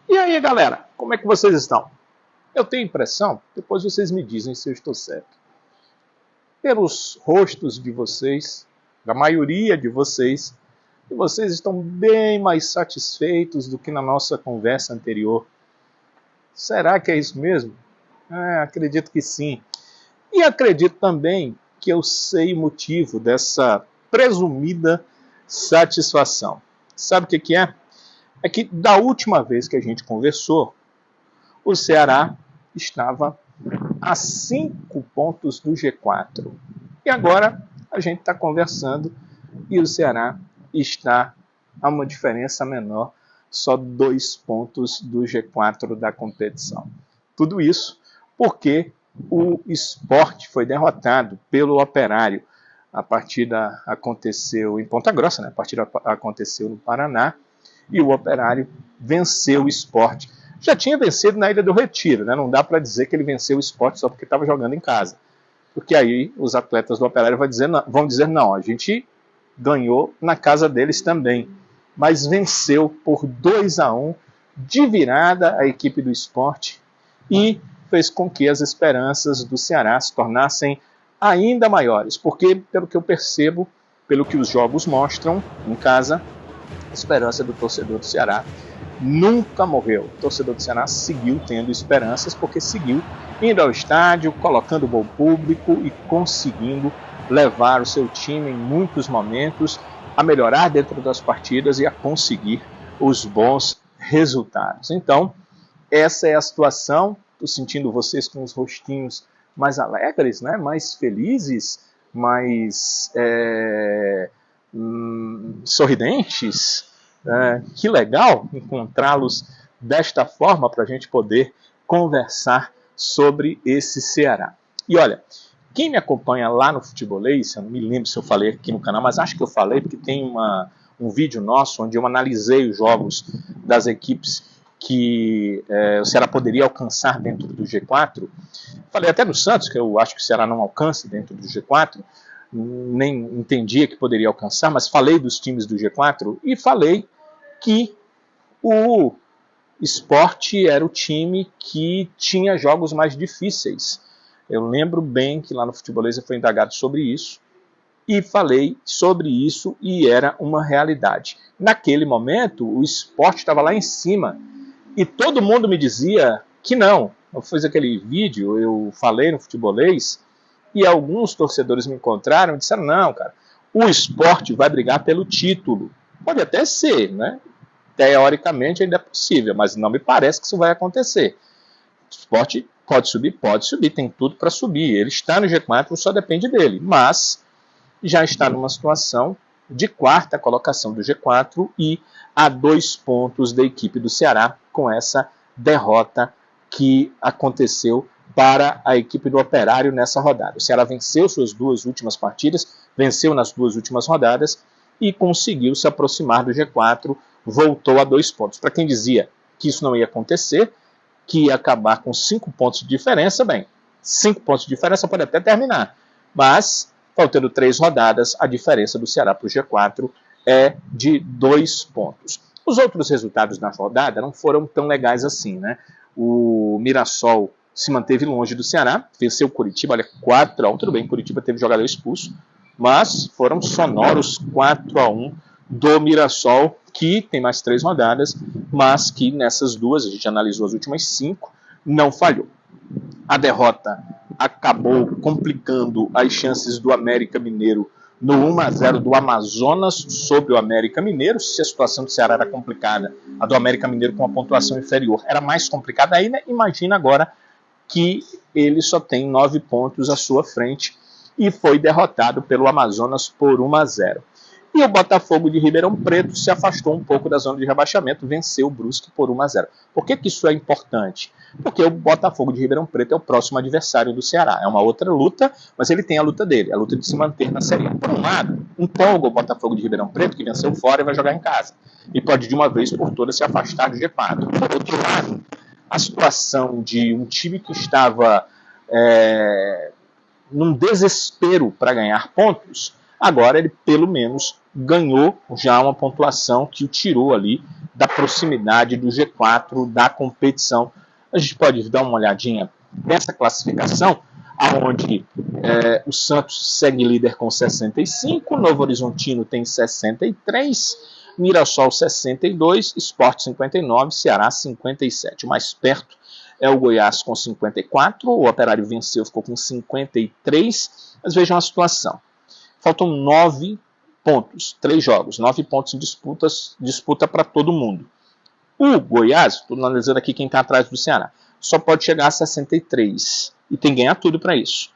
E aí, galera, como é que vocês estão? Eu tenho impressão, depois vocês me dizem se eu estou certo. Pelos rostos de vocês, da maioria de vocês, que vocês estão bem mais satisfeitos do que na nossa conversa anterior. Será que é isso mesmo? Acredito que sim. E acredito também que eu sei o motivo dessa presumida satisfação. Sabe o que é? É que da última vez que a gente conversou, o Ceará estava a 5 pontos do G4. E agora a gente está conversando e o Ceará está a uma diferença menor, só 2 pontos do G4 da competição. Tudo isso porque o Sport foi derrotado pelo Operário. A partida aconteceu em Ponta Grossa, né? A partida aconteceu no Paraná e o Operário venceu o Sport. Já tinha vencido na Ilha do Retiro, né? Não dá para dizer que ele venceu o Sport só porque estava jogando em casa. Porque aí os atletas do Operário vão dizer não, a gente ganhou na casa deles também. Mas venceu por 2-1 de virada a equipe do Sport e fez com que as esperanças do Ceará se tornassem ainda maiores. Porque, pelo que eu percebo, pelo que os jogos mostram em casa, a esperança do torcedor do Ceará nunca morreu. O torcedor do Ceará seguiu tendo esperanças porque seguiu indo ao estádio, colocando bom público e conseguindo levar o seu time em muitos momentos a melhorar dentro das partidas e a conseguir os bons resultados. Então, essa é a situação. Estou sentindo vocês com os rostinhos mais alegres, né? Mais felizes, mais sorridentes. Que legal encontrá-los desta forma para a gente poder conversar sobre esse Ceará. E olha, quem me acompanha lá no Futebolês, eu não me lembro se eu falei aqui no canal, mas acho que eu falei porque tem um vídeo nosso onde eu analisei os jogos das equipes que o Ceará poderia alcançar dentro do G4. Falei até do Santos, que eu acho que o Ceará não alcança dentro do G4, nem entendia que poderia alcançar, mas falei dos times do G4 e falei que o Sport era o time que tinha jogos mais difíceis. Eu lembro bem que lá no Futebolês foi indagado sobre isso e falei sobre isso e era uma realidade. Naquele momento, o Sport estava lá em cima e todo mundo me dizia que não. Eu fiz aquele vídeo, eu falei no Futebolês e alguns torcedores me encontraram e disseram, não, cara, o Sport vai brigar pelo título. Pode até ser, né? Teoricamente ainda é possível, mas não me parece que isso vai acontecer. O Sport pode subir, tem tudo para subir. Ele está no G4, só depende dele. Mas já está numa situação de quarta colocação do G4 e a 2 pontos da equipe do Ceará com essa derrota que aconteceu para a equipe do Operário nessa rodada. O Ceará venceu suas 2 últimas partidas, venceu nas 2 últimas rodadas e conseguiu se aproximar do G4, voltou a 2 pontos. Para quem dizia que isso não ia acontecer, que ia acabar com 5 pontos de diferença, bem, 5 pontos de diferença pode até terminar, mas, faltando 3 rodadas, a diferença do Ceará para o G4 é de 2 pontos. Os outros resultados na rodada não foram tão legais assim, né? O Mirassol se manteve longe do Ceará, venceu o Curitiba, olha, 4-1, tudo bem, Curitiba teve jogador expulso, mas foram sonoros 4-1 do Mirassol, que tem mais 3 rodadas, mas que nessas 2, a gente analisou as últimas 5, não falhou. A derrota acabou complicando as chances do América Mineiro no 1-0 do Amazonas sobre o América Mineiro. Se a situação do Ceará era complicada, a do América Mineiro com uma pontuação inferior era mais complicada ainda. Imagina agora que ele só tem 9 pontos à sua frente e foi derrotado pelo Amazonas por 1-0. E o Botafogo de Ribeirão Preto se afastou um pouco da zona de rebaixamento, venceu o Brusque por 1-0. Por que isso é importante? Porque o Botafogo de Ribeirão Preto é o próximo adversário do Ceará. É uma outra luta, mas ele tem a luta dele, a luta de se manter na Série A. Por um lado, empolga o Botafogo de Ribeirão Preto, que venceu fora e vai jogar em casa. E pode de uma vez por todas se afastar do G4. Por outro lado, a situação de um time que estava num desespero para ganhar pontos, agora ele pelo menos ganhou já uma pontuação que o tirou ali da proximidade do G4 da competição. A gente pode dar uma olhadinha nessa classificação, onde o Santos segue líder com 65, Novo Horizontino tem 63, Mirassol 62, Sport 59, Ceará 57. O mais perto é o Goiás com 54, o Operário venceu, ficou com 53. Mas vejam a situação. Faltam 9 pontos, 3 jogos, 9 pontos em disputa para todo mundo. O Goiás, estou analisando aqui quem está atrás do Ceará, só pode chegar a 63 e tem que ganhar tudo para isso.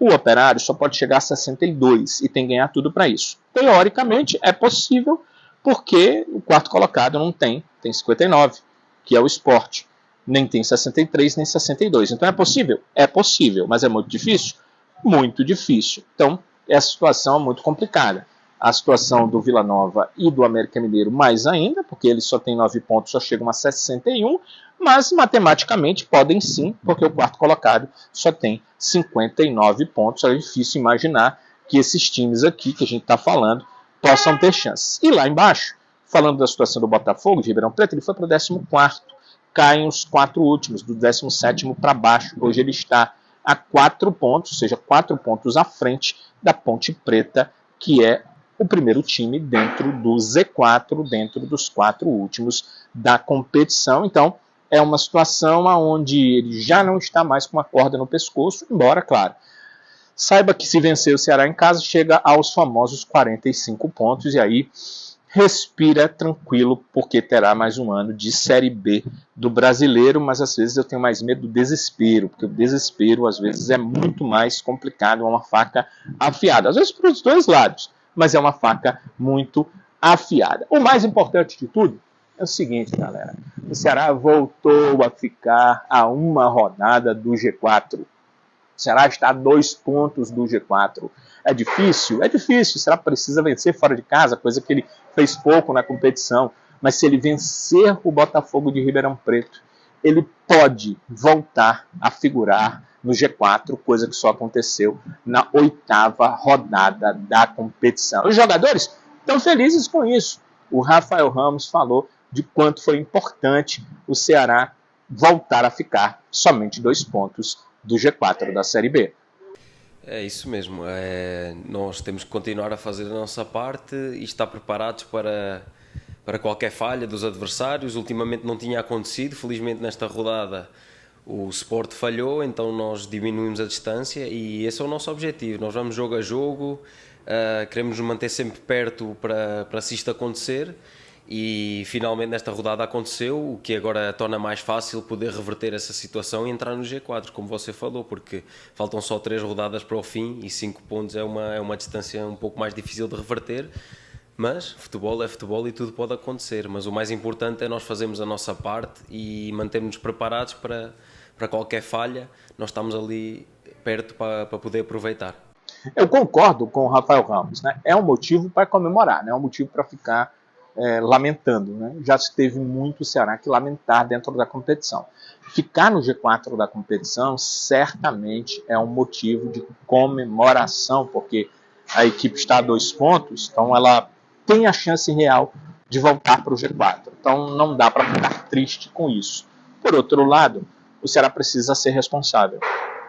O Operário só pode chegar a 62 e tem que ganhar tudo para isso. Teoricamente é possível, porque o quarto colocado não tem 59, que é o Sport. Nem tem 63, nem 62. Então é possível? É possível, mas é muito difícil? Muito difícil. Então, essa situação é muito complicada. A situação do Vila Nova e do América Mineiro mais ainda, porque eles só têm 9 pontos, só chegam a 61, mas matematicamente podem sim, porque o quarto colocado só tem 59 pontos. É difícil imaginar que esses times aqui que a gente está falando possam ter chances. E lá embaixo, falando da situação do Botafogo de Ribeirão Preto, ele foi para o 14º. Caem os 4 últimos, do 17º para baixo. Hoje ele está a 4 pontos, ou seja, 4 pontos à frente da Ponte Preta, que é o primeiro time dentro do Z4, dentro dos 4 últimos da competição. Então, é uma situação onde ele já não está mais com uma corda no pescoço, embora, claro, saiba que se vencer o Ceará em casa, chega aos famosos 45 pontos, e aí respira tranquilo, porque terá mais um ano de Série B do Brasileiro, mas às vezes eu tenho mais medo do desespero, porque o desespero às vezes é muito mais complicado, é uma faca afiada, às vezes para os dois lados, mas é uma faca muito afiada. O mais importante de tudo é o seguinte, galera, o Ceará voltou a ficar a uma rodada do G4. O Ceará está a 2 pontos do G4. É difícil? É difícil. O Ceará precisa vencer fora de casa, coisa que ele fez pouco na competição. Mas se ele vencer o Botafogo de Ribeirão Preto, ele pode voltar a figurar no G4, coisa que só aconteceu na 8ª rodada da competição. Os jogadores estão felizes com isso. O Rafael Ramos falou de quanto foi importante o Ceará voltar a ficar somente 2 pontos do G4 da Série B. É isso mesmo, nós temos que continuar a fazer a nossa parte e estar preparados para qualquer falha dos adversários. Ultimamente não tinha acontecido, felizmente nesta rodada o Sport falhou, então nós diminuímos a distância e esse é o nosso objetivo. Nós vamos jogo a jogo, queremos nos manter sempre perto para se isto acontecer. E finalmente nesta rodada aconteceu, o que agora torna mais fácil poder reverter essa situação e entrar no G4, como você falou, porque faltam só 3 rodadas para o fim e 5 pontos é uma distância um pouco mais difícil de reverter, mas futebol é futebol e tudo pode acontecer. Mas o mais importante é nós fazermos a nossa parte e mantermos preparados para qualquer falha, nós estamos ali perto para poder aproveitar. Eu concordo com o Rafael Ramos, né? É um motivo para comemorar, né? É um motivo para ficar lamentando, né? Já se teve muito o Ceará que lamentar dentro da competição. Ficar no G4 da competição certamente é um motivo de comemoração, porque a equipe está a 2 pontos, então ela tem a chance real de voltar para o G4. Então não dá para ficar triste com isso. Por outro lado, o Ceará precisa ser responsável.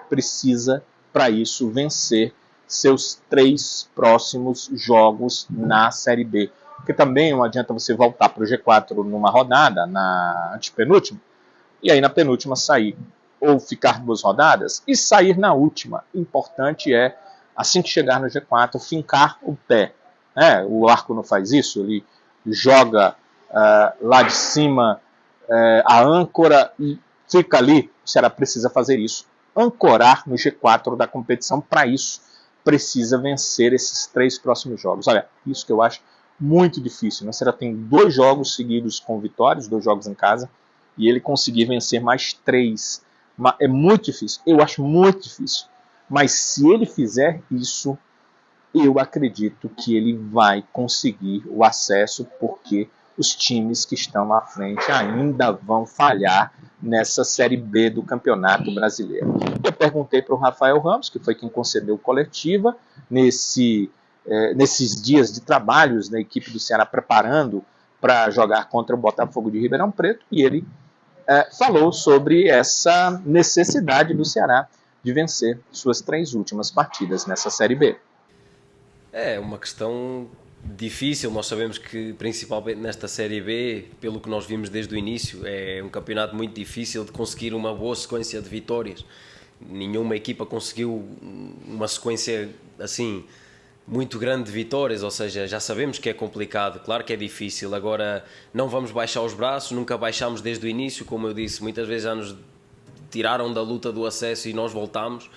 Precisa, para isso, vencer seus 3 próximos jogos na Série B. Porque também não adianta você voltar para o G4 numa rodada, na antepenúltima, e aí na penúltima sair. Ou ficar 2 rodadas e sair na última. O importante é, assim que chegar no G4, fincar o pé. O Arco não faz isso, ele joga lá de cima a âncora e fica ali. O Ceará precisa fazer isso. Ancorar no G4 da competição. Para isso, precisa vencer esses 3 próximos jogos. Olha, isso que eu acho muito difícil, né? O Ceará tem 2 jogos seguidos com vitórias, 2 jogos em casa, e ele conseguir vencer mais 3. É muito difícil, eu acho muito difícil. Mas se ele fizer isso, eu acredito que ele vai conseguir o acesso, porque os times que estão à frente ainda vão falhar nessa Série B do Campeonato Brasileiro. Eu perguntei para o Rafael Ramos, que foi quem concedeu coletiva, nesses dias de trabalhos da equipe do Ceará preparando para jogar contra o Botafogo de Ribeirão Preto, e ele falou sobre essa necessidade do Ceará de vencer suas 3 últimas partidas nessa Série B. É uma questão difícil, nós sabemos que principalmente nesta Série B, pelo que nós vimos desde o início, é um campeonato muito difícil de conseguir uma boa sequência de vitórias. Nenhuma equipa conseguiu uma sequência assim muito grande de vitórias, ou seja, já sabemos que é complicado, claro que é difícil, agora não vamos baixar os braços, nunca baixámos desde o início, como eu disse, muitas vezes já nos tiraram da luta do acesso e nós voltámos,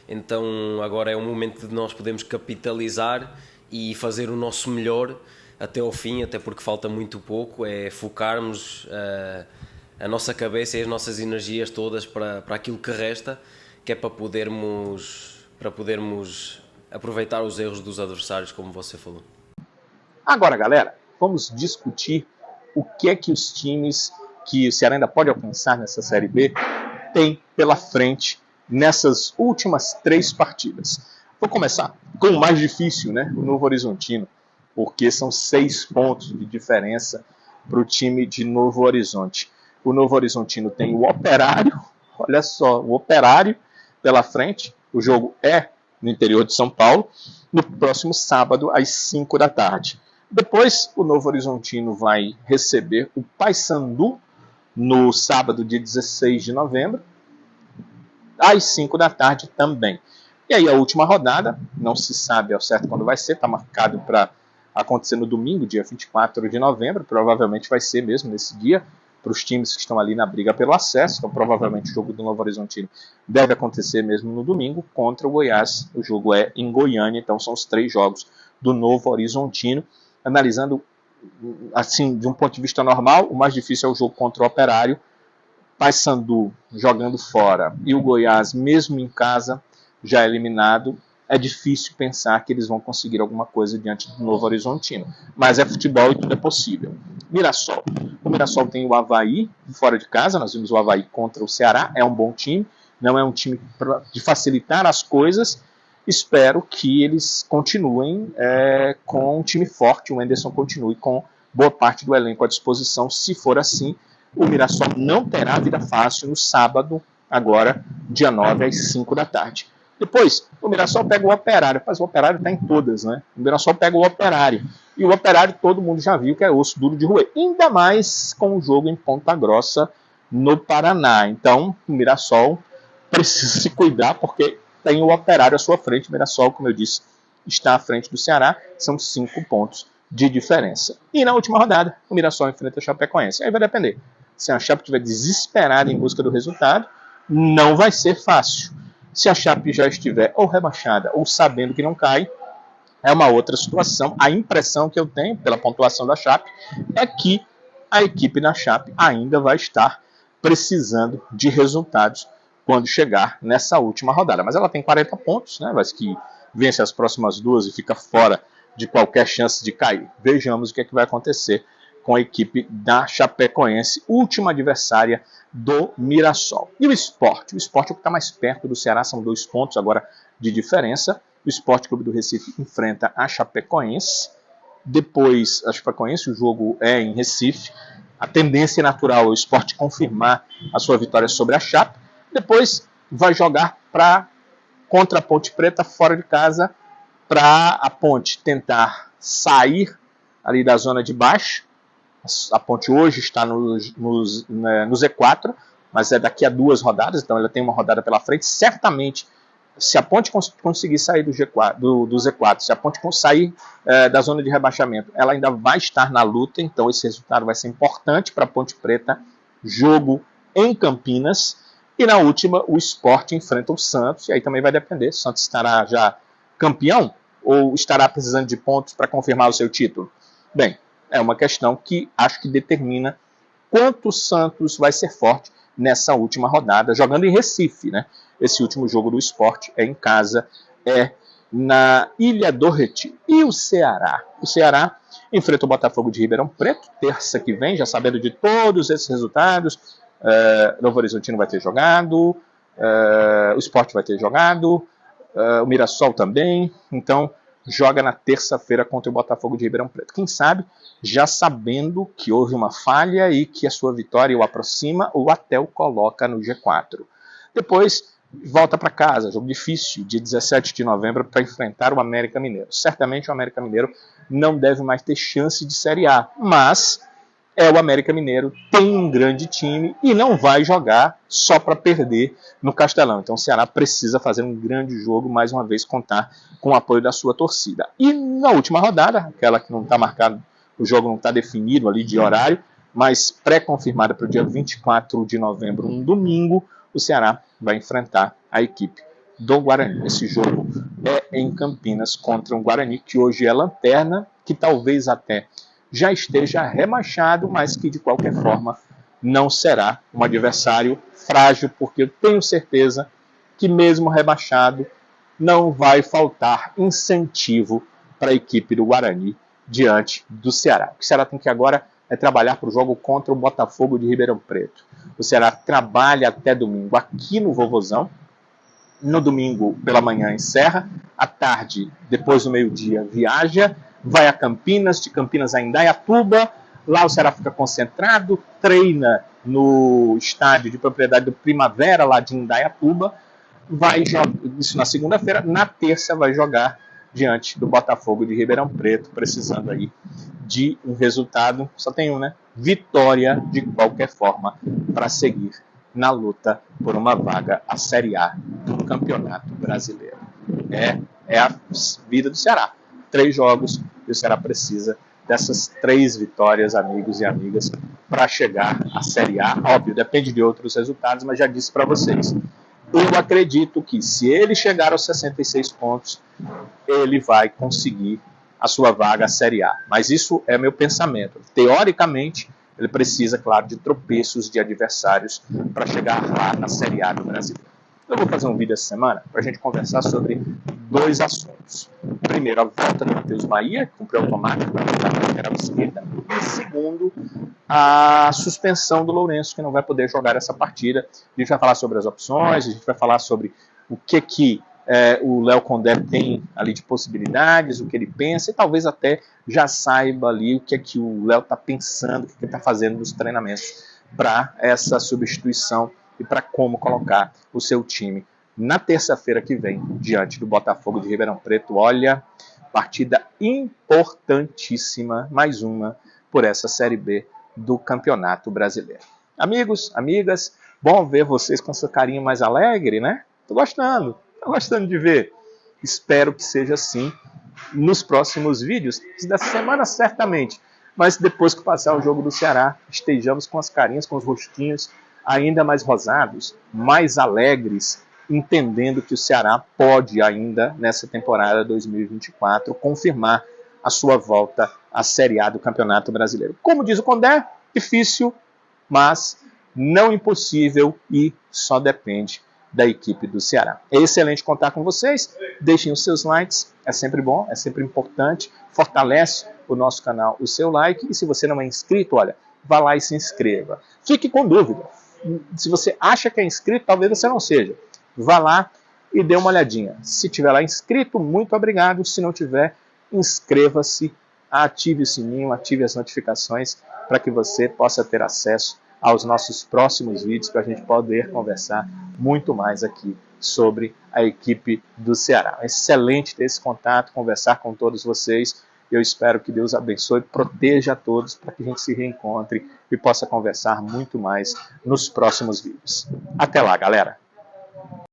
então agora é um momento de nós podermos capitalizar e fazer o nosso melhor até ao fim, até porque falta muito pouco, é focarmos a nossa cabeça e as nossas energias todas para aquilo que resta, que é para podermos aproveitar os erros dos adversários, como você falou. Agora, galera, vamos discutir o que é que os times que o Ceará ainda pode alcançar nessa Série B tem pela frente nessas últimas 3 partidas. Vou começar com o mais difícil, né? O Novo Horizontino, porque são 6 pontos de diferença para o time de Novo Horizonte. O Novo Horizontino tem o Operário, olha só, o Operário pela frente. O jogo é no interior de São Paulo, no próximo sábado, às 5 da tarde. Depois, o Novo Horizontino vai receber o Paysandu no sábado, dia 16 de novembro, às 5 da tarde também. E aí a última rodada, não se sabe ao certo quando vai ser, está marcado para acontecer no domingo, dia 24 de novembro, provavelmente vai ser mesmo nesse dia, para os times que estão ali na briga pelo acesso, então provavelmente o jogo do Novo Horizontino deve acontecer mesmo no domingo, contra o Goiás, o jogo é em Goiânia, então são os 3 jogos do Novo Horizontino. Analisando assim, de um ponto de vista normal, o mais difícil é o jogo contra o Operário, Paysandu jogando fora e o Goiás mesmo em casa, já eliminado, é difícil pensar que eles vão conseguir alguma coisa diante do Novo Horizontino. Mas é futebol e tudo é possível. Mirassol. O Mirassol tem o Avaí fora de casa, nós vimos o Avaí contra o Ceará, é um bom time, não é um time de facilitar as coisas. Espero que eles continuem com um time forte, o Anderson continue com boa parte do elenco à disposição. Se for assim, o Mirassol não terá vida fácil no sábado, agora, dia 9, às 5 da tarde. Depois, o Mirassol pega o Operário, mas o Operário está em todas, né? O Mirassol pega o Operário. E o Operário todo mundo já viu que é osso duro de roer. Ainda mais com o jogo em Ponta Grossa, no Paraná. Então, o Mirassol precisa se cuidar, porque tem o Operário à sua frente. O Mirassol, como eu disse, está à frente do Ceará. São 5 pontos de diferença. E na última rodada, o Mirassol enfrenta a Chapecoense. Aí vai depender. Se a Chape estiver desesperada em busca do resultado, não vai ser fácil. Se a Chape já estiver ou rebaixada ou sabendo que não cai, é uma outra situação. A impressão que eu tenho pela pontuação da Chape é que a equipe da Chape ainda vai estar precisando de resultados quando chegar nessa última rodada. Mas ela tem 40 pontos, né? Mas que vence as próximas 2 e fica fora de qualquer chance de cair. Vejamos o que é que vai acontecer com a equipe da Chapecoense, última adversária do Mirassol. E o Sport? O Sport é o que está mais perto do Ceará, são 2 pontos agora de diferença. O Sport Clube do Recife enfrenta a Chapecoense. Depois, a Chapecoense, o jogo é em Recife. A tendência natural é o Sport confirmar a sua vitória sobre a Chape. Depois, vai jogar contra a Ponte Preta, fora de casa, para a Ponte tentar sair ali da zona de baixo. A Ponte hoje está no Z4, mas é daqui a 2 rodadas, então ela tem uma rodada pela frente. Certamente, se a Ponte conseguir sair do Z4, se a Ponte sair da zona de rebaixamento, ela ainda vai estar na luta, então esse resultado vai ser importante para a Ponte Preta. Jogo em Campinas. E na última, o Sport enfrenta o Santos, e aí também vai depender, o Santos estará já campeão ou estará precisando de pontos para confirmar o seu título? Bem, é uma questão que acho que determina quanto o Santos vai ser forte nessa última rodada, jogando em Recife, né? Esse último jogo do Sport é em casa, é na Ilha do Retiro. E o Ceará? O Ceará enfrenta o Botafogo de Ribeirão Preto, terça que vem, já sabendo de todos esses resultados. Novo Horizontino vai ter jogado, o Sport vai ter jogado, o Mirassol também. Então, joga na terça-feira contra o Botafogo de Ribeirão Preto. Quem sabe, já sabendo que houve uma falha e que a sua vitória o aproxima ou até o coloca no G4. Depois, volta para casa, jogo difícil, dia 17 de novembro, para enfrentar o América Mineiro. Certamente o América Mineiro não deve mais ter chance de Série A, mas o América Mineiro, tem um grande time e não vai jogar só para perder no Castelão. Então o Ceará precisa fazer um grande jogo, mais uma vez contar com o apoio da sua torcida. E na última rodada, aquela que não está marcada, o jogo não está definido ali de horário, mas pré-confirmada para o dia 24 de novembro, um domingo, o Ceará vai enfrentar a equipe do Guarani. Esse jogo é em Campinas contra o Guarani, que hoje é lanterna, que talvez até já esteja rebaixado, mas que de qualquer forma não será um adversário frágil, porque eu tenho certeza que mesmo rebaixado não vai faltar incentivo para a equipe do Guarani diante do Ceará. O que o Ceará tem que agora é trabalhar para o jogo contra o Botafogo de Ribeirão Preto. O Ceará trabalha até domingo aqui no Vovozão. No domingo pela manhã encerra, à tarde, depois do meio-dia, viaja, vai a Campinas, de Campinas a Indaiatuba, lá o Ceará fica concentrado, treina no estádio de propriedade do Primavera, lá de Indaiatuba, vai jogar, isso na segunda-feira, na terça vai jogar diante do Botafogo de Ribeirão Preto, precisando aí de um resultado, só tem um, né? Vitória de qualquer forma para seguir na luta por uma vaga à Série A do Campeonato Brasileiro. É a vida do Ceará. 3 jogos e o Ceará precisa dessas 3 vitórias, amigos e amigas, para chegar à Série A. Óbvio, depende de outros resultados, mas já disse para vocês. Eu acredito que se ele chegar aos 66 pontos, ele vai conseguir a sua vaga à Série A. Mas isso é meu pensamento. Teoricamente, ele precisa, claro, de tropeços de adversários para chegar lá na Série A do Brasil. Eu vou fazer um vídeo essa semana para a gente conversar sobre 2 assuntos. Primeiro, a volta do Matheus Bahia, que cumpriu automático para jogar na lateral esquerda. E segundo, a suspensão do Lourenço, que não vai poder jogar essa partida. A gente vai falar sobre as opções, a gente vai falar sobre o que o Léo Condé tem ali de possibilidades, o que ele pensa, e talvez até já saiba ali o que o Léo está pensando, o que ele está fazendo nos treinamentos para essa substituição e para como colocar o seu time na terça-feira que vem, diante do Botafogo de Ribeirão Preto. Olha, partida importantíssima, mais uma, por essa Série B do Campeonato Brasileiro. Amigos, amigas, bom ver vocês com seu carinho mais alegre, né? Tô gostando de ver. Espero que seja assim nos próximos vídeos, dessa semana certamente, mas depois que passar o jogo do Ceará, estejamos com as carinhas, com os rostinhos ainda mais rosados, mais alegres, entendendo que o Ceará pode ainda, nessa temporada 2024, confirmar a sua volta à Série A do Campeonato Brasileiro. Como diz o Condé, difícil, mas não impossível e só depende da equipe do Ceará. É excelente contar com vocês, deixem os seus likes, é sempre bom, é sempre importante, fortalece o nosso canal, o seu like, e se você não é inscrito, olha, vá lá e se inscreva. Fique com dúvida. Se você acha que é inscrito, talvez você não seja. Vá lá e dê uma olhadinha. Se tiver lá inscrito, muito obrigado. Se não tiver, inscreva-se, ative o sininho, ative as notificações para que você possa ter acesso aos nossos próximos vídeos, para a gente poder conversar muito mais aqui sobre a equipe do Ceará. É excelente ter esse contato, conversar com todos vocês. Eu espero que Deus abençoe, proteja a todos para que a gente se reencontre e possa conversar muito mais nos próximos vídeos. Até lá, galera!